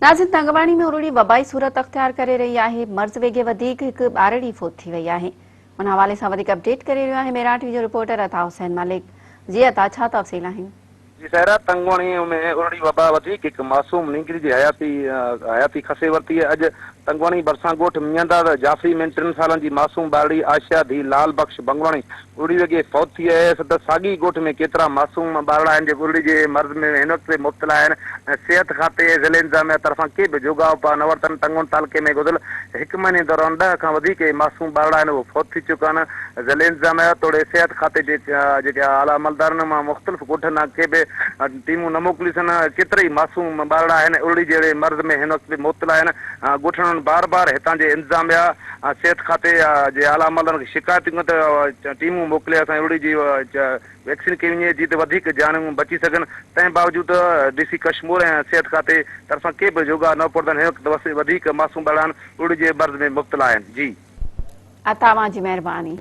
नाज़िन तंगवाणी में उरुड़ी वबाई सूरत अख्तियार करे रही है। मर्ज़ वेगे वधीक हिकु ॿारड़ी फोत थी वई आहे। उन हवाले सां वधीक अपडेट करे रहियो आहे मेरठ टीवी जो रिपोर्टर अता हुसैन मलिक। जी अता, छा तफ़सील आहिनि? जी सहरा, तंगवाणी में उरुड़ी वबा वधीक हिकु मासूम नींगरी जी हयाती खसे वरिती है। अॼु तंगवाणी भरिसां ॻोठ मियांदार जाफ़री में 3 सालनि जी मासूम ॿारड़ी आशिया धी लाल बख्श बंगवाणी उरुड़ी वॻे फौत थी आहे। सत साॻी ॻोठ में केतिरा मासूम ॿारड़ा आहिनि जेके उरुड़ी जे मर्ज़ में हिन वक़्तु मुब्तला आहिनि। सिहत खाते ज़िले इंतज़ामिया तरफ़ां के बि जोगाव पा न वरितनि। तंगवाणी तालुके में गुज़िरियल 1 महीने दौरान 10 खां वधीक मासूम ॿारड़ा आहिनि उहे फौत थी चुका आहिनि। ज़िले इंतज़ामिया तोड़े सिहत खाते जे जेके आला अमलदारनि मां मुख़्तलिफ़ ॻोठनि के बि टीमूं न मोकिलियूं अथनि। केतिरा ई मासूम ॿारड़ा आहिनि उरुड़ी जहिड़े मर्ज़ में हिन वक़्तु मुब्तला आहिनि। ॻोठणनि बार बार हितां जे इंतज़ामिया सिहत खाते जे आला अमलदारनि खे शिकायतूं त टीमूं मोकिले असां उरुड़ी जी वैक्सीन कई वञे जीअं त वधीक जानूं बची सघनि। तंहिं बावजूदि डीसी कश्मीर ऐं सिहत खाते तरफ़ां के बि जोगा न पहुतनि। हिन वक़्तु वधीक मासूम ॿारड़ा आहिनि उरुड़ी जे मर्ज़ में मुब्तला आहिनि। जी अता, जी महिरबानी।